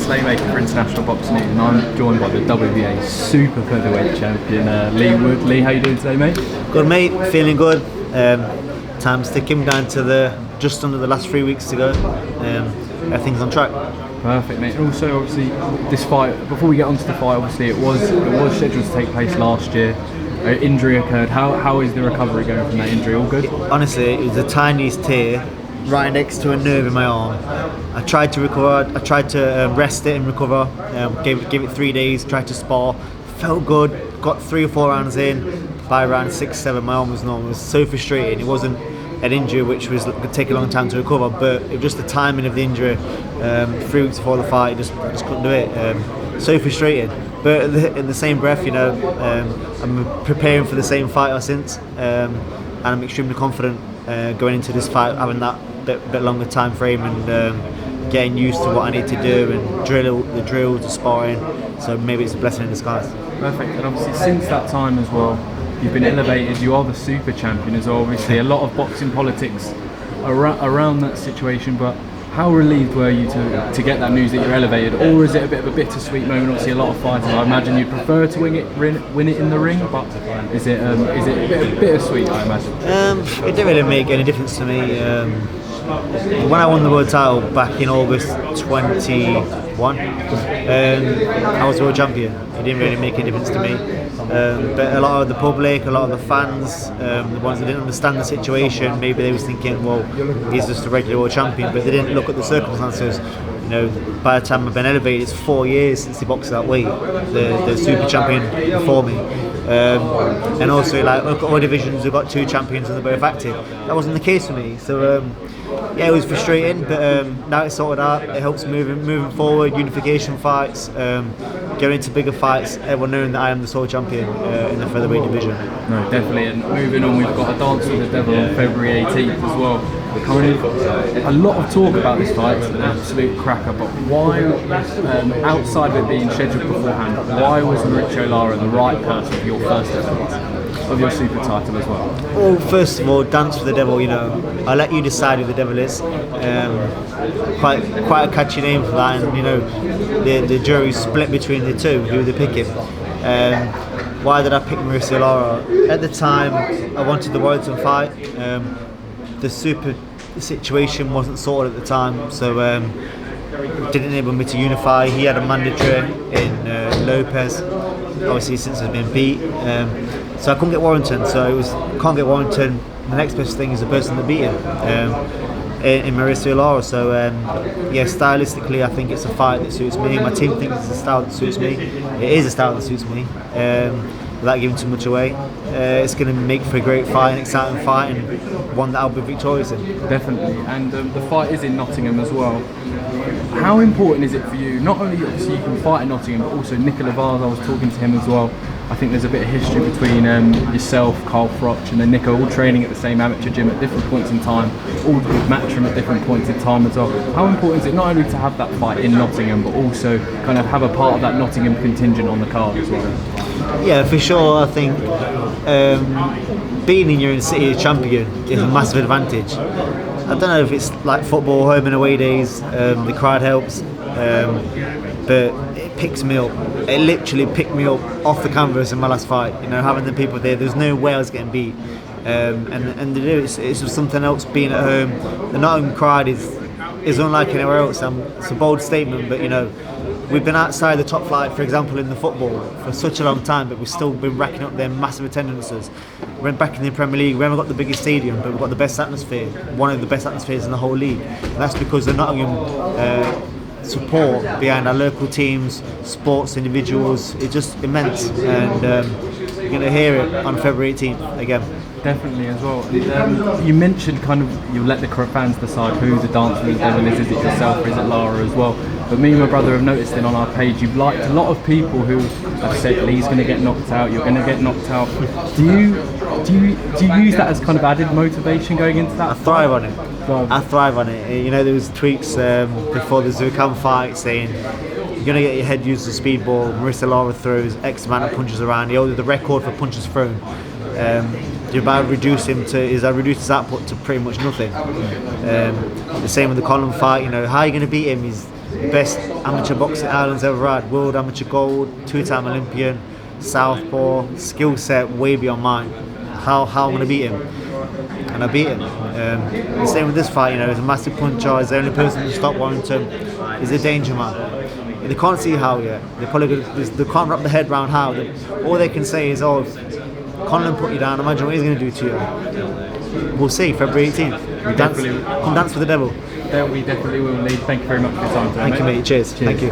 Slaymaker for International Boxing News, and I'm joined by the WBA Super Featherweight champion, Leigh Wood. Leigh, how you doing today, mate? Good, mate. Feeling good. Time's ticking down to just under the last 3 weeks to go. Everything's on track. Perfect, mate. And also, obviously, this fight. Before we get onto the fight, obviously, it was scheduled to take place last year. Injury occurred. How is the recovery going from that injury? All good? Honestly, it was the tiniest tear right next to a nerve in my arm. I tried to recover. I tried to rest it and recover. Gave it 3 days. Tried to spar. Felt good. Got 3 or 4 rounds in. By round 6, 7, my arm was normal. It was so frustrating. It wasn't an injury which could take a long time to recover, but it was just the timing of the injury. 3 weeks before the fight, I just couldn't do it. So frustrating. But in the same breath, I'm preparing for the same fight since, and I'm extremely confident going into this fight, having that bit longer time frame and getting used to what I need to do and the drills, the sparring. So maybe it's a blessing in disguise. Perfect. And obviously, since that time as well, you've been elevated. You are the super champion as well. Obviously, a lot of boxing politics around that situation, but how relieved were you to get that news that you're elevated, or is it a bit of a bittersweet moment? Obviously, a lot of fighters, I imagine you'd prefer to win it in the ring, but is it a bit bittersweet? I imagine. It didn't really make any difference to me. When I won the world title back in August 21, I was world champion. It didn't really make any difference to me. But a lot of the public, a lot of the fans, the ones that didn't understand the situation, maybe they was thinking, well, he's just a regular world champion, but they didn't look at the circumstances. By the time I've been elevated, it's 4 years since he boxed that weight, the super champion before me. And also, look at all divisions, we've got 2 champions and they're both active. That wasn't the case for me. So yeah, it was frustrating, but now it's sorted out. It helps moving forward, unification fights, going into bigger fights, everyone knowing that I am the sole champion in the featherweight division. No, definitely. And moving on, we've got a dance with the Devil on February 18th as well. Currently, a lot of talk about this fight. It's an absolute cracker. But why, outside of it being scheduled beforehand, why was Mauricio Lara the right person for your first defence of your super title as well? Well, first of all, dance with the devil. I'll let you decide who the devil is. Quite a catchy name for that, and the jury's split between the two, who they're picking. Why did I pick Mauricio Lara? At the time, I wanted the Warrington fight. The super situation wasn't sorted at the time, so didn't enable me to unify. He had a mandatory in Lopez, obviously since he's been beat. So I couldn't get Warrington, can't get Warrington. The next best thing is the person that beat him in Mauricio Lara. So yeah, stylistically I think it's a fight that suits me. My team thinks it's a style that suits me. It is a style that suits me. Without giving too much away, it's going to make for a great fight, an exciting fight, and one that I'll be victorious in. Definitely, and the fight is in Nottingham as well. How important is it for you? Not only obviously you can fight in Nottingham, but also Nicola Vaz, I was talking to him as well. I think there's a bit of history between yourself, Carl Froch, and then Nico, all training at the same amateur gym at different points in time, all with Matchroom at different points in time as well. How important is it not only to have that fight in Nottingham, but also kind of have a part of that Nottingham contingent on the card as well? Yeah, for sure. I think being in your own city as champion is a massive advantage. I don't know if it's like football, home and away days, the crowd helps, but it picks me up. It literally picked me up off the canvas in my last fight. Having the people there's no way I was getting beat, and it's just something else being at home. The Nottingham crowd is unlike anywhere else. It's a bold statement, but we've been outside the top flight, for example, in the football for such a long time, but we've still been racking up their massive attendances. We're back in the Premier League. We haven't got the biggest stadium, but we've got the best atmosphere, one of the best atmospheres in the whole league. And that's because the Nottingham support behind our local teams, sports individuals, it's just immense. And you're going to hear it on February 18th again. Definitely as well. And, you mentioned kind of you let the fans decide who the dancer with the devil is. Is it yourself or is it Lara as well? But me and my brother have noticed it on our page. You've liked a lot of people who have said Leigh's going to get knocked out. You're going to get knocked out. Do you use that as kind of added motivation going into that? I thrive on it. I thrive on it. There was tweets before the Zurkhan fight saying you're going to get your head used as a speedball. Mauricio Lara throws X amount of punches around. He holds the record for punches thrown. You're about to reduce him to, I reduced his output to pretty much nothing. The same with the Colin fight. How are you going to beat him? best amateur boxing Ireland's ever had. World amateur gold, 2-time Olympian, southpaw, skill set way beyond mine. How I'm going to beat him? And I beat him. The same with this fight, you know, he's a massive puncher, he's the only person to stop Warrington, he's a danger man. They can't see how yet, they can't wrap their head around how. All they can say is, oh, if Conlan put you down, imagine what he's going to do to you. We'll see, February 18th. Come dance with the devil. We definitely will, Lee. Thank you very much for your time today. Thank you, mate. Cheers. Thank you.